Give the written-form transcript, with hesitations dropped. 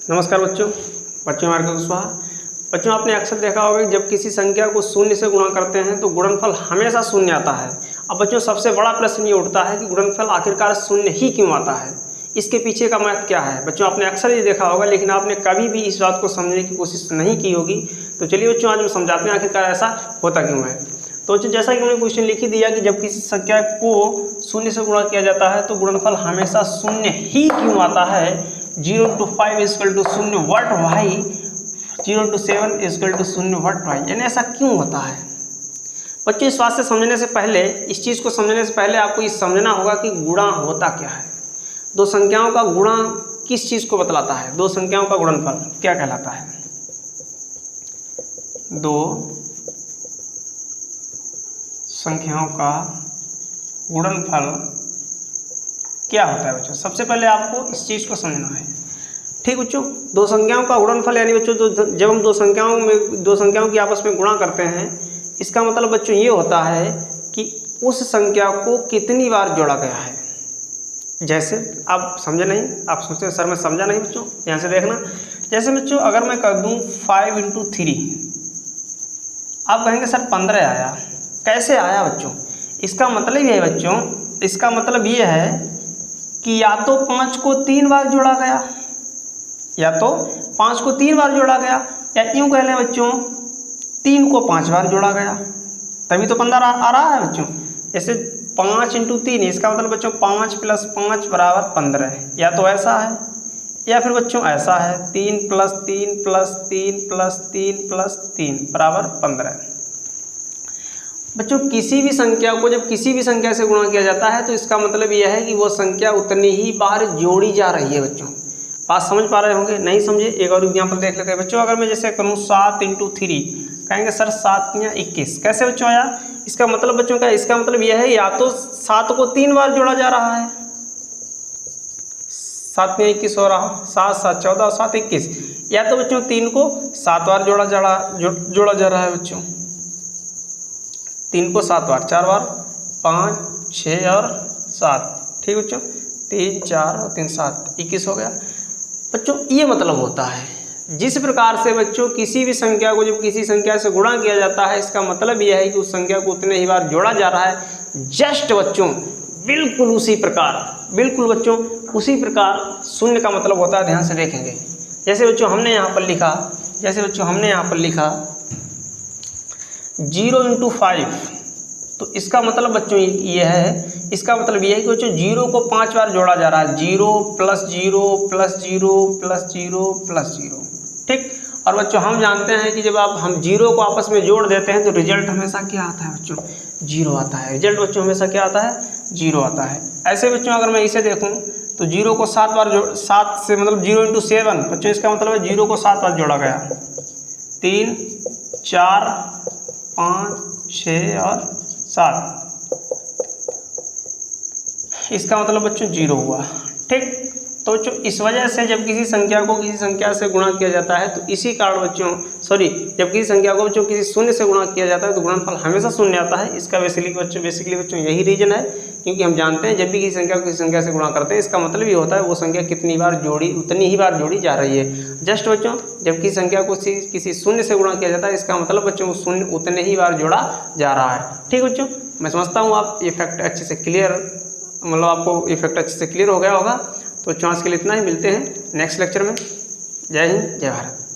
नमस्कार बच्चों हमारे को स्वागत। बच्चों आपने अक्सर देखा होगा कि जब किसी संख्या को शून्य से गुणा करते हैं तो गुणनफल हमेशा शून्य आता है। अब बच्चों सबसे बड़ा प्रश्न ये उठता है कि गुणनफल आखिरकार शून्य ही क्यों आता है, इसके पीछे का महत्व क्या है। बच्चों आपने अक्सर ये देखा होगा, लेकिन आपने कभी भी इस बात को समझने की कोशिश नहीं की होगी। तो चलिए बच्चों आज हम समझाते हैं आखिरकार ऐसा होता क्यों है। तो जैसा कि हमने क्वेश्चन लिख ही दिया कि जब किसी संख्या को शून्य से गुणा किया जाता है तो गुणनफल हमेशा शून्य ही क्यों आता है। 0 to 5 इक्वल टू शून्य वट वाई, 0 to 7 इक्वल टू शून्य वट वाई, यानी ऐसा क्यों होता है। बच्चों इस बात से समझने से पहले, इस चीज़ को समझने से पहले आपको ये समझना होगा कि गुणा होता क्या है। दो संख्याओं का गुणा किस चीज़ को बतलाता है। दो संख्याओं का गुणनफल क्या कहलाता है। दो संख्याओं का गुणनफल क्या होता है बच्चों। सबसे पहले आपको इस चीज़ को समझना है, ठीक बच्चों। दो संख्याओं का गुणनफल यानी बच्चों जब हम दो संख्याओं की आपस में गुणा करते हैं, इसका मतलब बच्चों ये होता है कि उस संख्या को कितनी बार जोड़ा गया है। जैसे आप समझे नहीं, आप सोचते हैं सर मैं समझा नहीं बच्चों, यहाँ से देखना। जैसे बच्चों अगर मैं कर दूँ 5 into 3, आप कहेंगे सर 15 आया, कैसे आया बच्चों। इसका मतलब ये है बच्चों, इसका मतलब ये है कि या तो 5 को 3 बार जोड़ा गया, या तो 5 को 3 बार जोड़ा गया, या यूँ कह लें बच्चों 3 को 5 बार जोड़ा गया, तभी तो 15 आ रहा है बच्चों। जैसे 5 into 3, इसका मतलब बच्चों 5 + 5 = 15 है। या तो ऐसा है या फिर बच्चों ऐसा है 3 + 3 + 3 + 3 + 3 = 15। बच्चों किसी भी संख्या को जब किसी भी संख्या से गुणा किया जाता है तो इसका मतलब यह है कि वो संख्या उतनी ही बार जोड़ी जा रही है। बच्चों बात समझ पा रहे होंगे, नहीं समझे एक और एग्जाम्पल देख लेते हैं बच्चों। अगर मैं जैसे करूँ 7 into 3, कहेंगे सर 7 × 21, कैसे बच्चों आया। इसका मतलब बच्चों का, इसका मतलब यह है या तो 7 को 3 बार जोड़ा जा रहा है, 7 × 21 हो रहा, 7 × 7 = 14 और 7 × 21, या तो बच्चों 3 को 7 बार जोड़ा जा रहा है बच्चों। 3 को 7 बार, 4 बार 5 6 और 7, ठीक बच्चों। 3 4 और 3 7 21 हो गया बच्चों। ये मतलब होता है जिस प्रकार से बच्चों किसी भी संख्या को जब किसी संख्या से गुणा किया जाता है, इसका मतलब यह है कि उस संख्या को उतने ही बार जोड़ा जा रहा है। जस्ट बच्चों बिल्कुल उसी प्रकार शून्य का मतलब होता है। ध्यान से देखेंगे, जैसे बच्चों हमने यहाँ पर लिखा 0 into 5, तो इसका मतलब बच्चों ये है, इसका मतलब ये है कि बच्चों 0 को 5 बार जोड़ा जा रहा है, 0 + 0 + 0 + 0 + 0, ठीक। और बच्चों हम जानते हैं कि जब हम 0 को आपस में जोड़ देते हैं तो रिजल्ट हमेशा क्या आता है बच्चों, 0 आता है। रिजल्ट बच्चों हमेशा क्या आता है, 0 आता है। ऐसे बच्चों अगर मैं इसे देखूँ तो 0 को 7 बार 7 से मतलब 0 into 7 बच्चों, इसका मतलब है 0 को 7 बार जोड़ा गया, 3 4 5 6 और 7, इसका मतलब बच्चों 0 हुआ, ठीक। तो बच्चों इस वजह से जब किसी संख्या को किसी संख्या से गुणा किया जाता है तो इसी कारण बच्चों जब किसी संख्या को बच्चों किसी शून्य से गुणा किया जाता है तो गुणनफल हमेशा शून्य आता है। इसका बेसिकली बच्चों यही रीजन है, क्योंकि हम जानते हैं जब भी किसी संख्या को किसी संख्या से गुणा करते हैं, इसका मतलब ये होता है वो संख्या कितनी बार जोड़ी, उतनी ही बार जोड़ी जा रही है। जस्ट बच्चों जब किसी संख्या को किसी शून्य से गुणा किया जाता है, इसका मतलब बच्चों शून्य उतने ही बार जोड़ा जा रहा है, ठीक बच्चों। मैं समझता हूँ आप ये फैक्ट अच्छे से क्लियर, मतलब आपको ये फैक्ट अच्छे से क्लियर हो गया होगा। तो आज के लिए इतना ही, मिलते हैं नेक्स्ट लेक्चर में। जय हिंद, जय भारत।